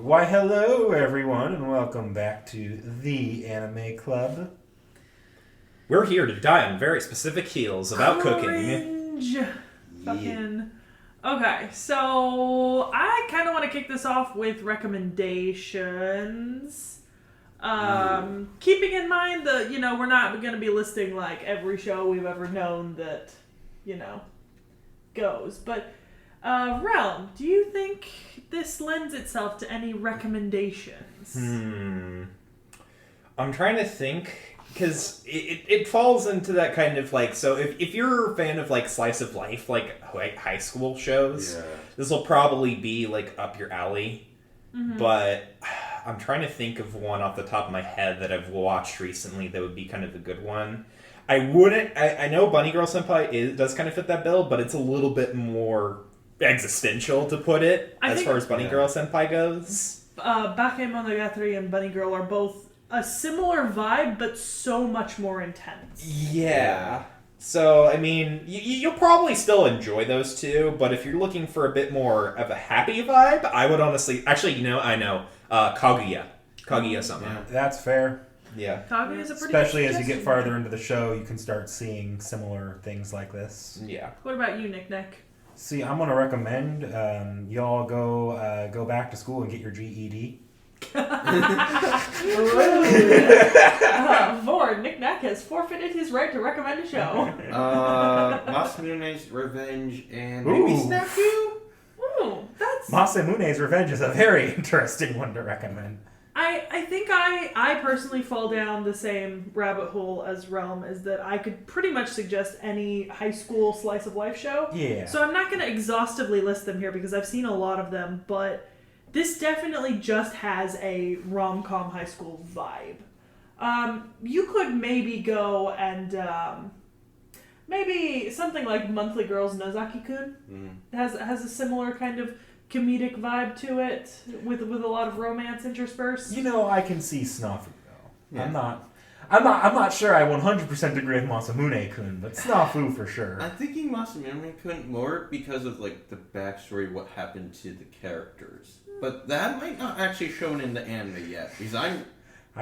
Why, hello, everyone, and welcome back to the Anime Club. We're here to die on very specific heels about cooking. Fucking. Okay, so I kind of want to kick this off with recommendations. Keeping in mind that, we're not going to be listing, like, every show we've ever known that, goes. But, Realm, do you think this lends itself to any recommendations? I'm trying to think, because it falls into that kind of, like, so if you're a fan of, like, slice of life, like high school shows, this will probably be, like, up your alley. Mm-hmm. But I'm trying to think of one off the top of my head that I've watched recently that would be kind of a good one. I know Bunny Girl Senpai does kind of fit that bill, but it's a little bit more existential, to put it, as far as Bunny Girl Senpai goes. Bakemonogatari and Bunny Girl are both a similar vibe, but so much more intense. Yeah. So, I mean, you'll probably still enjoy those two, but if you're looking for a bit more of a happy vibe, I would honestly... Actually, I know. Kaguya. Kaguya-sama. Yeah, that's fair. Yeah. Kaguya is a pretty Especially as you get farther into the show, you can start seeing similar things like this. Yeah. What about you, Nick? See, I'm going to recommend y'all go back to school and get your GED. Nick has forfeited his right to recommend a show. Masamune's Revenge and maybe Snafu? Ooh, that's... Masamune's Revenge is a very interesting one to recommend. I think I personally fall down the same rabbit hole as Realm, is that I could pretty much suggest any high school slice of life show. Yeah. So I'm not going to exhaustively list them here because I've seen a lot of them, but this definitely just has a rom-com high school vibe. You could maybe go and maybe something like Monthly Girls Nozaki-kun has a similar kind of comedic vibe to it with a lot of romance interspersed. I can see Snafu though. Yeah. I'm not sure I 100% agree with Masamune-kun, but Snafu for sure. I'm thinking Masamune-kun more because of like the backstory, what happened to the characters. But that might not actually shown in the anime yet, because I've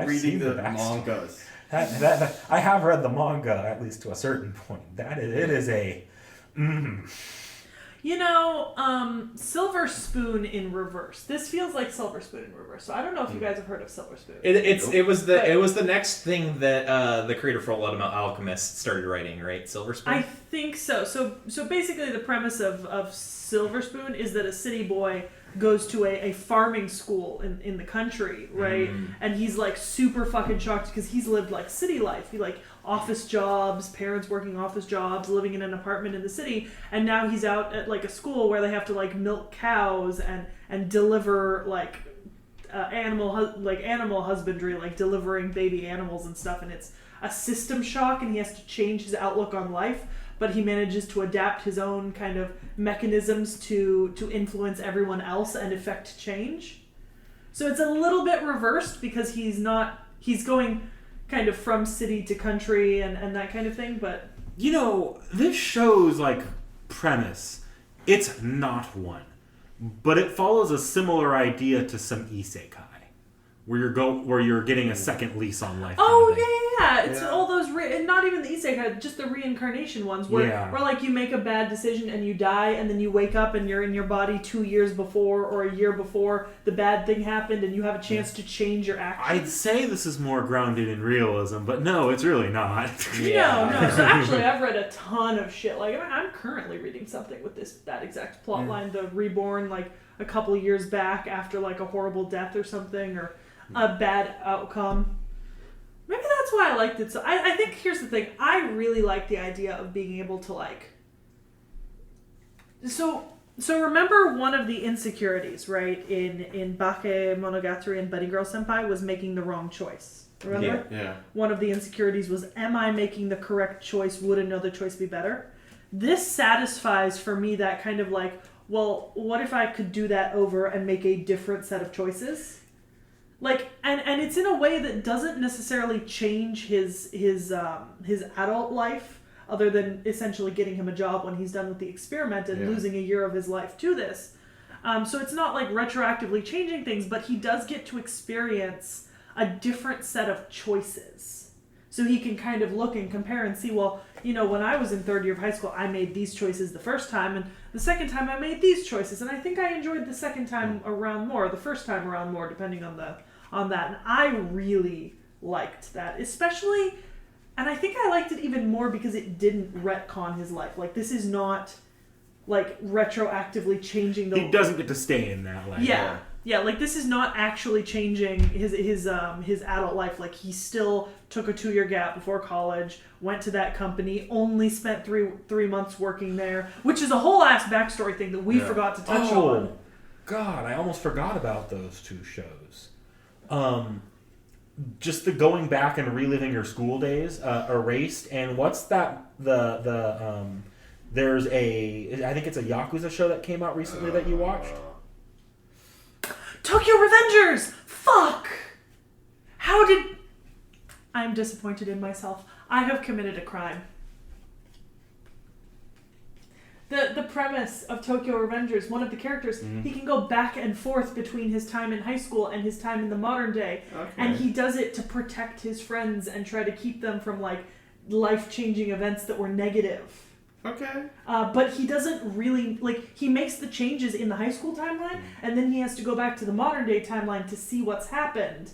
reading the mangas. That I have read the manga, at least to a certain point. It is a... Silver Spoon in reverse. This feels like Silver Spoon in reverse. So I don't know if you guys have heard of Silver Spoon. It was the next thing that the creator for Fullmetal Alchemist started writing, right? Silver Spoon? I think so. So basically the premise of Silver Spoon is that a city boy goes to a farming school in the country, right? And he's like super fucking shocked because he's lived like city life. He like office jobs, parents working office jobs, living in an apartment in the city, and now he's out at like a school where they have to like milk cows and deliver like animal husbandry, like delivering baby animals and stuff, and it's a system shock and he has to change his outlook on life. But he manages to adapt his own kind of mechanisms to influence everyone else and effect change. So it's a little bit reversed because he's going kind of from city to country and that kind of thing, but... this show's, like, premise, it's not one. But it follows a similar idea to some isekai. Where you're getting a second lease on life. Oh, yeah. It's all those, not even the isekai, just the reincarnation ones, where like you make a bad decision and you die, and then you wake up and you're in your body 2 years before or a year before the bad thing happened, and you have a chance to change your actions. I'd say this is more grounded in realism, but no, it's really not. No. So actually, I've read a ton of shit. Like, I'm currently reading something with that exact plot line, the reborn, like, a couple of years back after, like, a horrible death or something, or a bad outcome. Maybe that's why I liked it. So I think here's the thing. I really like the idea of being able to like... So remember one of the insecurities, right, in Bakemonogatari and Bunny Girl Senpai was making the wrong choice. Remember? Yeah. One of the insecurities was, am I making the correct choice? Would another choice be better? This satisfies for me that kind of like, well, what if I could do that over and make a different set of choices? Like, and it's in a way that doesn't necessarily change his adult life, other than essentially getting him a job when he's done with the experiment and losing a year of his life to this. So it's not like retroactively changing things, but he does get to experience a different set of choices. So he can kind of look and compare and see, well, when I was in third year of high school, I made these choices the first time, and the second time I made these choices, and I think I enjoyed the second time around more, the first time around more, depending on that. And I really liked that, especially, and I think I liked it even more because it didn't retcon his life. Like, this is not like retroactively changing the. He doesn't get to stay in that life. Yeah. Like, this is not actually changing his adult life. Like, he still took a 2-year gap before college, went to that company, only spent three months working there, which is a whole ass backstory thing that we forgot to touch on. God, I almost forgot about those two shows. Just the going back and reliving your school days, Erased, and what's that? There's I think it's a Yakuza show that came out recently that you watched. Tokyo Revengers! Fuck! I'm disappointed in myself. I have committed a crime. The premise of Tokyo Revengers, one of the characters, he can go back and forth between his time in high school and his time in the modern day. Okay. And he does it to protect his friends and try to keep them from, like, life-changing events that were negative. Okay. But he doesn't really, like, he makes the changes in the high school timeline, and then he has to go back to the modern day timeline to see what's happened,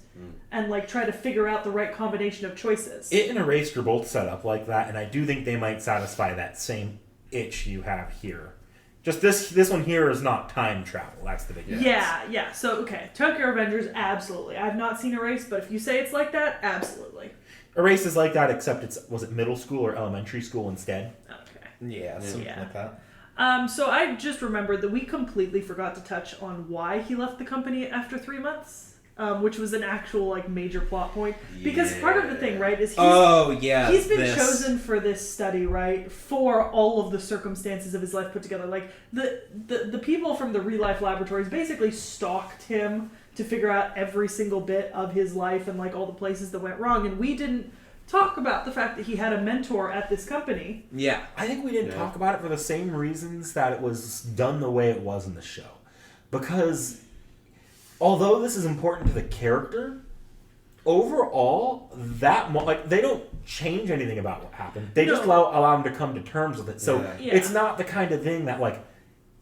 and, like, try to figure out the right combination of choices. It and Erased are both set up like that, and I do think they might satisfy that same itch you have here. Just this one here is not time travel. That's the big difference. Yeah. So, okay. Tokyo Revengers, absolutely. I've not seen Erased, but if you say it's like that, absolutely. Erased is like that, except was it middle school or elementary school instead? Okay. Yeah, something like that. So I just remembered that we completely forgot to touch on why he left the company after 3 months. Which was an actual, like, major plot point. Because part of the thing, right, is he's been chosen for this study, right, for all of the circumstances of his life put together. Like, the people from the Real Life Laboratories basically stalked him to figure out every single bit of his life and, like, all the places that went wrong. And we didn't talk about the fact that he had a mentor at this company. Yeah. I think we didn't talk about it for the same reasons that it was done the way it was in the show. Because although this is important to the character, overall, they don't change anything about what happened. They just allow him to come to terms with it. So it's not the kind of thing that, like,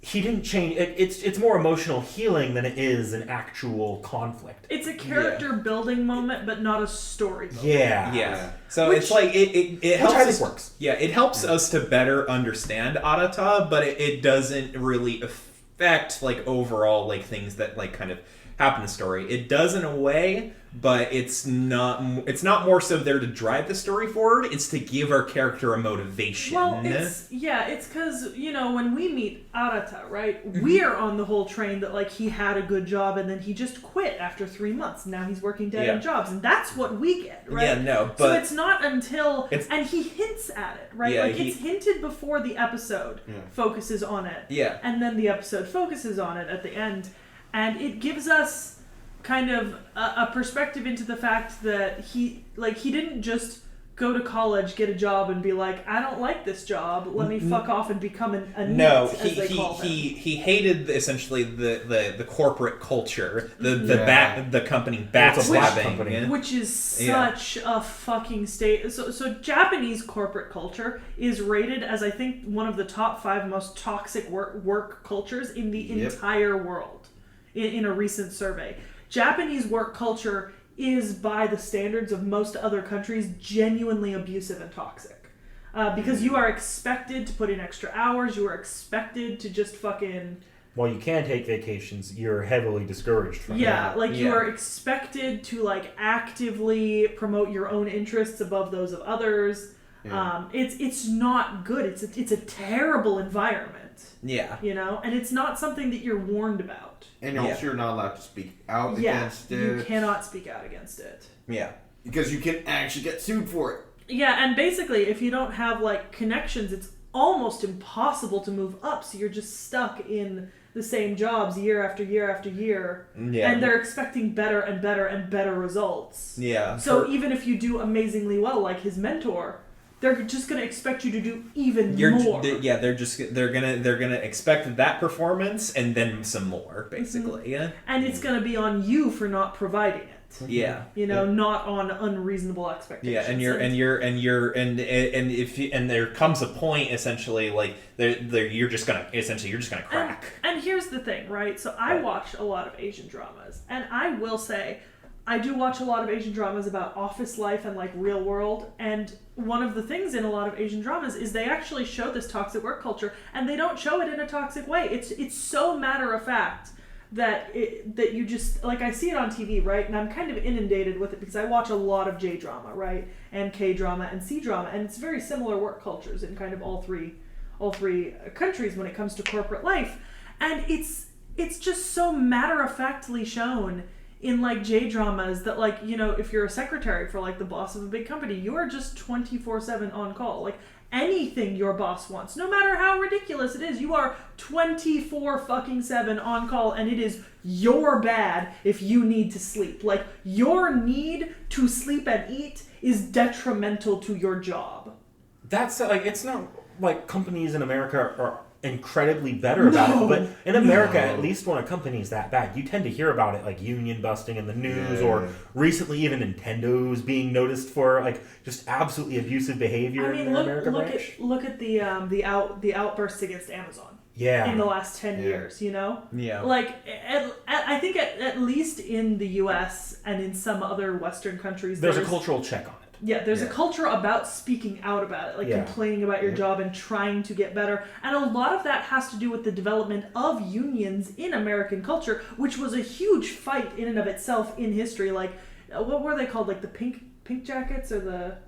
he didn't change. It's more emotional healing than it is an actual conflict. It's a character building moment, but not a story moment. Yeah. So it's like it helps us. Works. Yeah, it helps us to better understand Arata, but it doesn't really affect, like, overall, like, things that, like, kind of happen in the story. It does in a way, but it's not more so there to drive the story forward. It's to give our character a motivation. Well, it's because, when we meet Arata, right, we are on the whole train that, like, he had a good job and then he just quit after 3 months. Now he's working dead-end jobs, and that's what we get, right? Yeah, no, but so it's not until and he hints at it, right? Yeah, it's hinted before the episode focuses on it. Yeah. And then the episode focuses on it at the end. And it gives us kind of a perspective into the fact that he didn't just go to college, get a job, and be like, I don't like this job. Let me fuck off and become a NEET, as they call him. He hated essentially the corporate culture, the company backstabbing, which is such a fucking state. So Japanese corporate culture is rated as, I think, one of the top 5 most toxic work cultures in the entire world. In a recent survey, Japanese work culture is, by the standards of most other countries, genuinely abusive and toxic. Because you are expected to put in extra hours, you are expected to just fucking... While you can take vacations, you're heavily discouraged from it. You are expected to, like, actively promote your own interests above those of others. It's not good. It's a terrible environment. Yeah. And it's not something that you're warned about. And also you're not allowed to speak out against it. You cannot speak out against it. Yeah. Because you can actually get sued for it. Yeah, and basically, if you don't have, like, connections, it's almost impossible to move up, so you're just stuck in the same jobs year after year after year. Yeah. And they're expecting better and better and better results. Yeah. So even if you do amazingly well, like his mentor, they're just going to expect you to do even more. They're gonna expect that performance and then some more, basically. Mm-hmm. Yeah, and it's going to be on you for not providing it. Yeah, not on unreasonable expectations. Yeah, and there comes a point essentially like you're just gonna crack. And here's the thing, right? So I watch a lot of Asian dramas, and I will say, I do watch a lot of Asian dramas about office life and like real world. And one of the things in a lot of Asian dramas is they actually show this toxic work culture, and they don't show it in a toxic way. It's so matter of fact. That you just, like, I see it on TV, right? And I'm kind of inundated with it because I watch a lot of J-drama, right? And K-drama and C-drama, and it's very similar work cultures in kind of all three countries when it comes to corporate life. And it's just so matter-of-factly shown in, like, J-dramas that, like, if you're a secretary for, like, the boss of a big company, you are just 24/7 on call. Like, anything your boss wants, no matter how ridiculous it is, you are 24/7 on call, and it is your bad if you need to sleep. Like, your need to sleep and eat is detrimental to your job. That's like, it's not like companies in America are incredibly better about it, but in America, at least when a company's that bad, you tend to hear about it, like union busting in the news, or recently even Nintendo's being noticed for like just absolutely abusive behavior in their American branch. Look at the outbursts against Amazon. Yeah. In the last 10 years, Yeah. Like, I think at least in the U.S. and in some other Western countries, there's a cultural check on it. Yeah, there's a culture about speaking out about it, like complaining about your job and trying to get better. And a lot of that has to do with the development of unions in American culture, which was a huge fight in and of itself in history. Like, what were they called? Like the pink jackets, or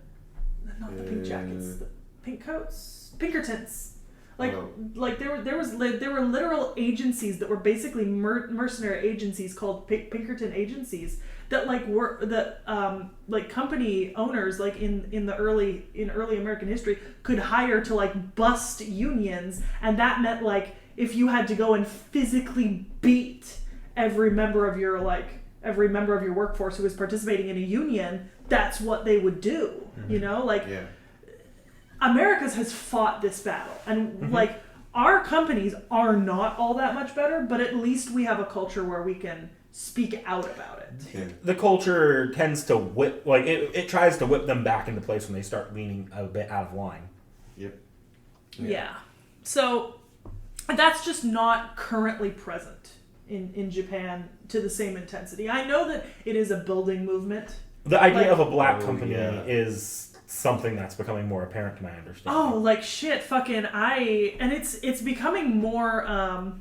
not the pink jackets, the pink coats, Pinkertons. Like there were literal agencies that were basically mercenary agencies called Pinkerton agencies that company owners in early American history could hire to like bust unions, and that meant like if you had to go and physically beat every member of your workforce who was participating in a union, that's what they would do. Mm-hmm. America's has fought this battle, and like our companies are not all that much better, but at least we have a culture where we can speak out about it. Yeah. The culture tends to whip, like it tries to whip them back into place when they start leaning a bit out of line. Yep. Yeah. So that's just not currently present in Japan to the same intensity. I know that it is a building movement. The idea of a black company is something that's becoming more apparent to my understanding. Oh, like shit, and it's becoming more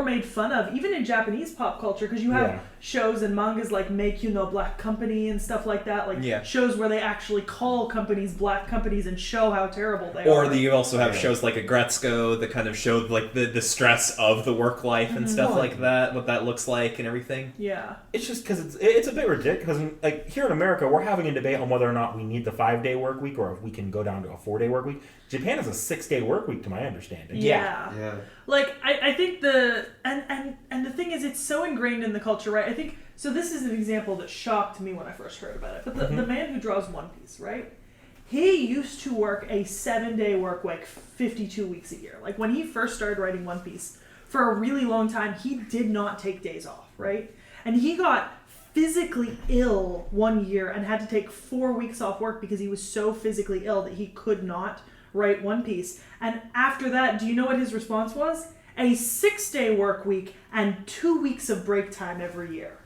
made fun of, even in Japanese pop culture, because you have shows and mangas like Make You No Black Company and stuff like that, like shows where they actually call companies black companies and show how terrible they are. Or you also have shows like Agretzko that kind of show like the stress of the work life and stuff like that, what that looks like and everything. Yeah. It's just because it's a bit ridiculous. Like here in America, we're having a debate on whether or not we need the 5-day work week or if we can go down to a 4-day work week. Japan has a 6-day work week, to my understanding. Yeah. Like I think and the thing is, it's so ingrained in the culture, right? I think so. This is an example that shocked me when I first heard about it. But the man who draws One Piece, right? He used to work a 7-day work week, 52 weeks a year. Like when he first started writing One Piece, for a really long time, he did not take days off, right? And he got physically ill one year and had to take 4 weeks off work because he was so physically ill that he could not write One Piece. And after that, do you know what his response was? A 6-day work week and 2 weeks of break time every year.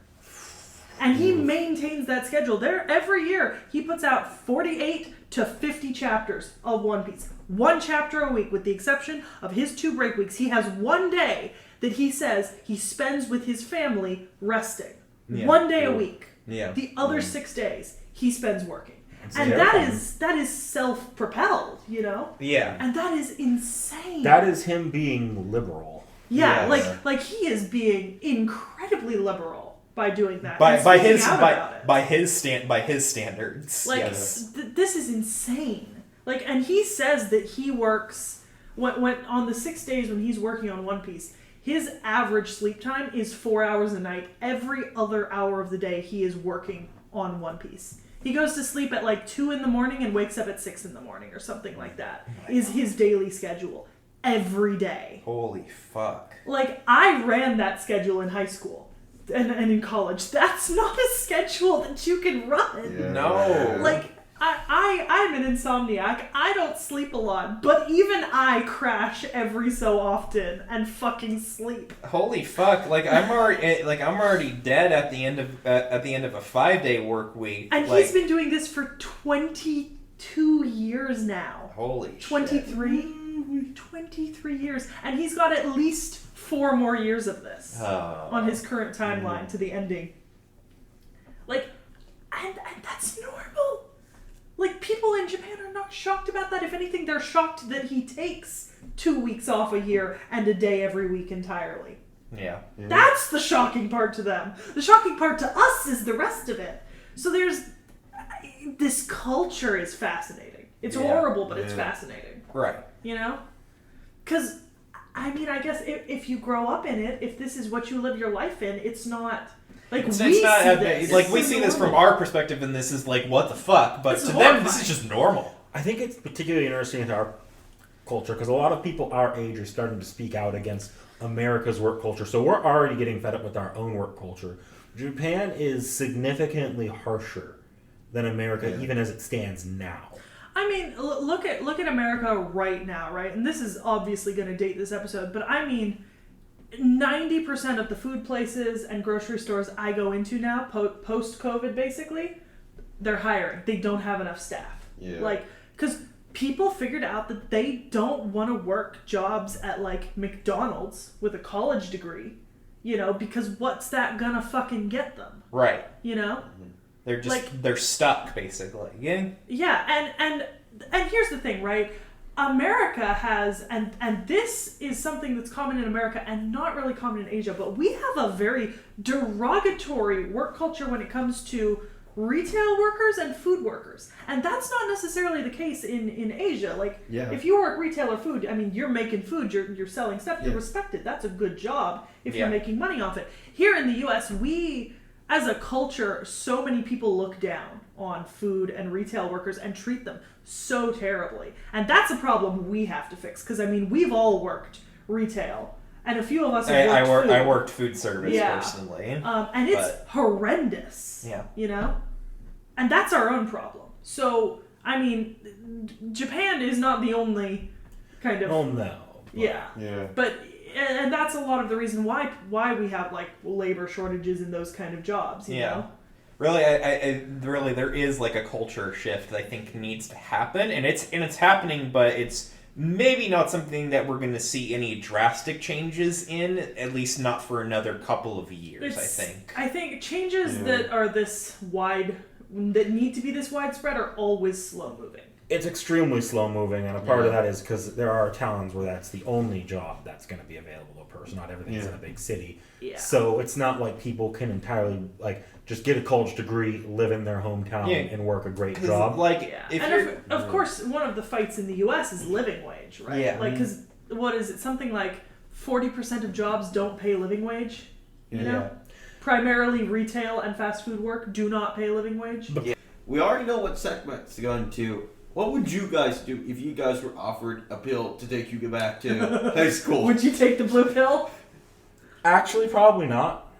And he maintains that schedule. There, every year, he puts out 48 to 50 chapters of One Piece. 1 chapter a week, with the exception of his 2 break weeks. He has 1 day that he says he spends with his family resting. 1 day a week. Yeah. The other 6 days, he spends working. And that is self-propelled, Yeah. And that is insane. That is him being liberal. Yeah, like he is being incredibly liberal by doing that. By his standards. Like this is insane. Like, and he says that he works when on the 6 days when he's working on One Piece, his average sleep time is 4 hours a night. Every other hour of the day, he is working on One Piece. He goes to sleep at like 2 a.m. and wakes up at 6 a.m. or something like that. Is his daily schedule every day. Holy fuck. Like, I ran that schedule in high school and in college. That's not a schedule that you can run. Yeah. No. Like, I'm an insomniac. I don't sleep a lot, but even I crash every so often and fucking sleep. Holy fuck! Like I'm already dead at the end of a 5-day work week. And like, he's been doing this for 22 years now. Holy 23? shit. 23 years, and he's got at least 4 more years of this on his current timeline to the ending. Like, and that's normal. Like, people in Japan are not shocked about that. If anything, they're shocked that he takes 2 weeks off a year and a day every week entirely. Yeah. That's the shocking part to them. The shocking part to us is the rest of it. So this culture is fascinating. It's horrible, but it's fascinating. Right. You know? Because, I mean, I guess if you grow up in it, if this is what you live your life in, it's not... Like, we see this from our perspective, and this is like, what the fuck? But to them, this is just normal. I think it's particularly interesting in our culture, because a lot of people our age are starting to speak out against America's work culture. So we're already getting fed up with our own work culture. Japan is significantly harsher than America, even as it stands now. I mean, look at America right now, right? And this is obviously going to date this episode, but I mean, 90% of the food places and grocery stores I go into now, post-COVID basically, they're hiring. They don't have enough staff. Yeah. Like, because people figured out that they don't want to work jobs at, like, McDonald's with a college degree, you know, because what's that gonna fucking get them? Right. You know? Mm-hmm. They're just, they're stuck, basically. Yeah. Yeah, and here's the thing, right? America has, and this is something that's common in America and not really common in Asia, but we have a very derogatory work culture when it comes to retail workers and food workers. And that's not necessarily the case in Asia. Like, if you work retail or food, I mean, you're making food, you're selling stuff, you're respected. That's a good job if you're making money off it. Here in the U.S., we, as a culture, so many people look down on food and retail workers and treat them so terribly. And that's a problem we have to fix, because, I mean, we've all worked retail, and a few of us have worked food. I worked food service personally. And it's horrendous. Yeah. You know? And that's our own problem. So, I mean, Japan is not the only kind of... Oh, no. Yeah. But... And that's a lot of the reason why we have, like, labor shortages in those kind of jobs, you know? Really, really, there is, like, a culture shift that I think needs to happen, and it's happening, but it's maybe not something that we're going to see any drastic changes in, at least not for another couple of years, I think. I think changes that are that need to be this widespread are always slow-moving. It's extremely slow-moving, and a part of that is because there are towns where that's the only job that's going to be available to a person. Not everything's in a big city. Yeah. So it's not like people can entirely, like, just get a college degree, live in their hometown, and work a great job. Of course, one of the fights in the U.S. is living wage, right? Yeah. Like, because, what is it, something like 40% of jobs don't pay living wage, you know? Primarily retail and fast food work do not pay living wage. We already know what segment's going to. What would you guys do if you guys were offered a pill to take you back to high school? Would you take the blue pill? Actually, probably not.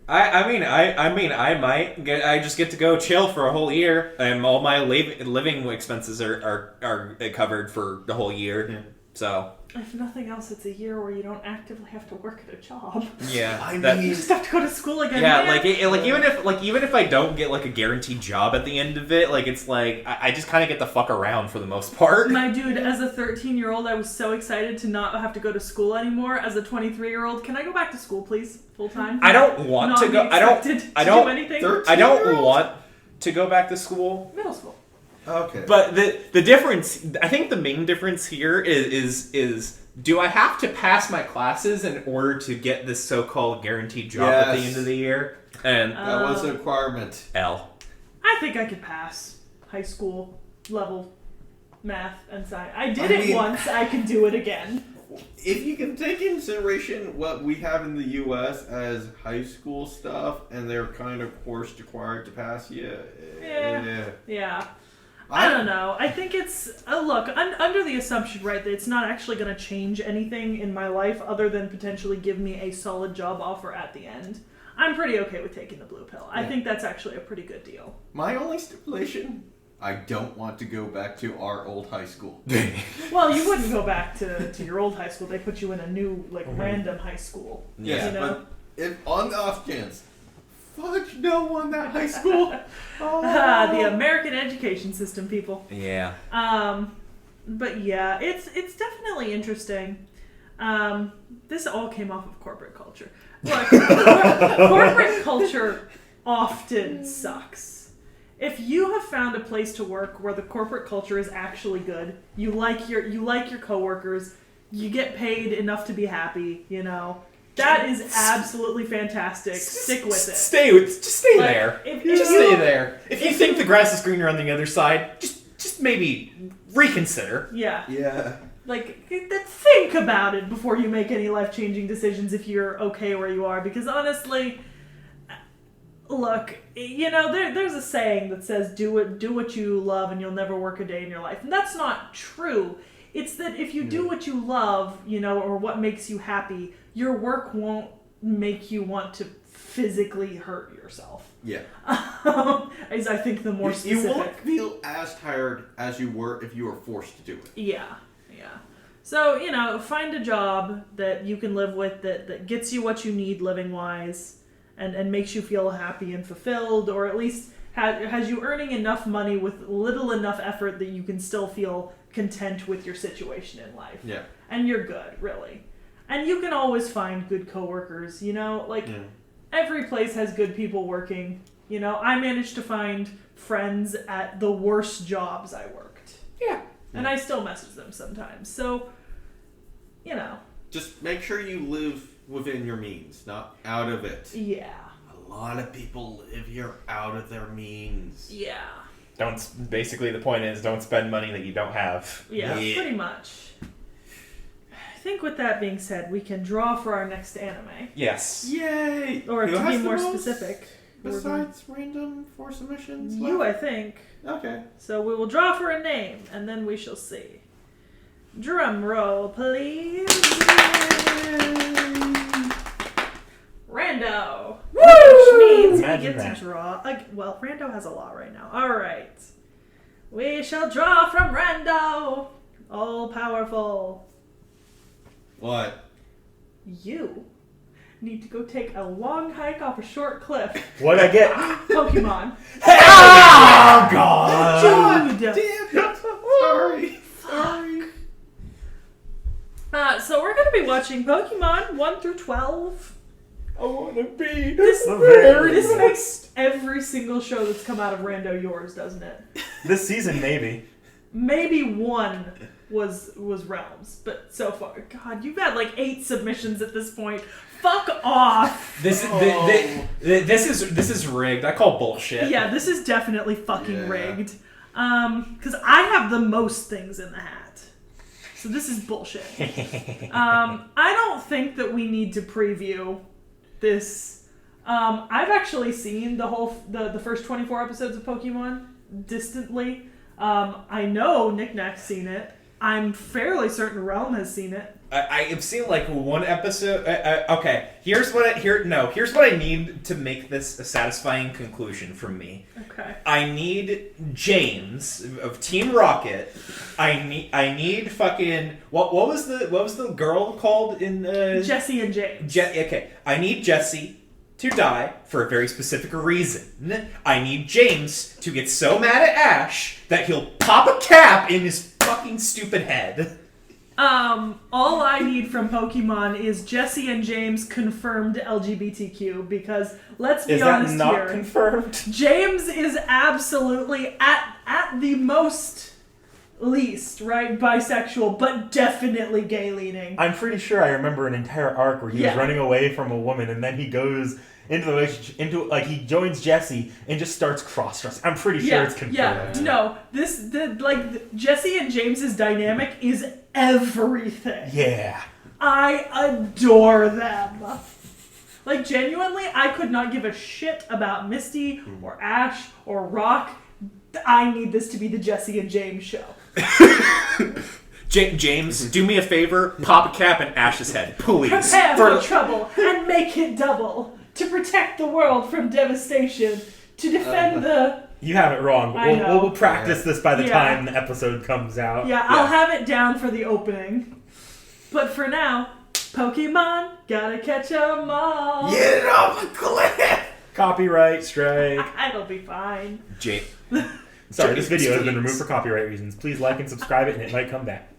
I mean, I might. I just get to go chill for a whole year, and all my living expenses are covered for the whole year. Yeah. So, if nothing else, it's a year where you don't actively have to work at a job. Yeah, you just have to go to school again. Yeah, even if I don't get, like, a guaranteed job at the end of it, like, it's like I just kind of get the fuck around for the most part. My dude, as a 13-year-old, I was so excited to not have to go to school anymore. As a 23-year-old, can I go back to school, please, full time? I don't want to go. I don't do anything. I don't want to go back to school. Middle school. Okay. But the difference, I think the main difference here is do I have to pass my classes in order to get this so-called guaranteed job at the end of the year? And that was a requirement. I think I could pass high school level math and science. I did it once. I can do it again. if you can take into consideration what we have in the U.S. as high school stuff, and they're kind of course required to pass, Yeah. I don't know. I think it's look under the assumption, right, that it's not actually going to change anything in my life other than potentially give me a solid job offer at the end. I'm pretty okay with taking the blue pill. I think that's actually a pretty good deal. My only stipulation: I don't want to go back to our old high school. Well, you wouldn't go back to your old high school. They put you in a new, random high school. Yeah, you know? but if on the off chance, fudge no on that high school. The American education system, people. Yeah. But yeah, it's definitely interesting. This all came off of corporate culture. Look, corporate culture often sucks. If you have found a place to work where the corporate culture is actually good, you like your coworkers, you get paid enough to be happy, that is absolutely fantastic. Stick with it. Just stay there. Stay there. If you think the grass is greener on the other side, just maybe reconsider. Yeah. Yeah. Think about it before you make any life-changing decisions if you're okay where you are. Because honestly, look, there's a saying that says, do what you love and you'll never work a day in your life. And that's not true. It's that if you do what you love, or what makes you happy, your work won't make you want to physically hurt yourself. Yeah. Is I think the more specific. You won't feel as tired as you were if you were forced to do it. Yeah. So, find a job that you can live with that gets you what you need living-wise and makes you feel happy and fulfilled, or at least has you earning enough money with little enough effort that you can still feel content with your situation in life. Yeah. And you're good, really. And you can always find good coworkers, Every place has good people working. I managed to find friends at the worst jobs I worked. Yeah. And I still message them sometimes. So, Just make sure you live within your means, not out of it. Yeah. A lot of people live here out of their means. Yeah. Basically, the point is, don't spend money that you don't have. Yeah, pretty much. I think with that being said, we can draw for our next anime. Yes. Yay! Or Who to has be the more most specific. Besides random for submissions? You, I think. Okay. So we will draw for a name, and then we shall see. Drum roll, please. Rando. Woo! Which means we get to draw. Rando has a lot right now. All right. We shall draw from Rando. All powerful. What? You need to go take a long hike off a short cliff. What'd I get? Pokemon. Oh, God! Dude! Damn it! Sorry. So we're going to be watching Pokemon 1 through 12. I want to be This makes every single show that's come out of Rando yours, doesn't it? This season, maybe. Maybe one was Realms, but so far, God, you've had 8 submissions at this point. Fuck off. This is rigged. I call bullshit. Yeah, this is definitely fucking rigged. Because I have the most things in the hat. So this is bullshit. I don't think that we need to preview this. I've actually seen the first 24 episodes of Pokemon distantly. I know Nick Nack's seen it. I'm fairly certain Realm has seen it. I have seen one episode. Okay, here's what I need to make this a satisfying conclusion from me. Okay. I need James of Team Rocket. I need fucking what was the girl called in Jessie and James. Okay, I need Jessie to die for a very specific reason. I need James to get so mad at Ash that he'll pop a cap in his fucking stupid head. All I need from Pokemon is Jessie and James confirmed LGBTQ, because let's be honest here. Is that not confirmed? James is absolutely at the most least, right, bisexual, but definitely gay leaning. I'm pretty sure I remember an entire arc where he was running away from a woman, and then he goes into the relationship, like he joins Jesse and just starts cross-dressing. I'm pretty sure it's confirmed. Yeah, no, Jesse and James's dynamic is everything. Yeah. I adore them. Like, genuinely, I could not give a shit about Misty or Ash or Rock. I need this to be the Jesse and James show. James, do me a favor, pop a cap in Ash's head, please. Prepare for trouble and make it double. To protect the world from devastation. To defend the... You have it wrong. We'll practice this by the Yeah. time the episode comes out. Yeah, I'll have it down for the opening. But for now, Pokemon, gotta catch 'em all. Get off a cliff! Copyright strike. It'll be fine. Sorry, this video has been removed for copyright reasons. Please like and subscribe it, and it might come back.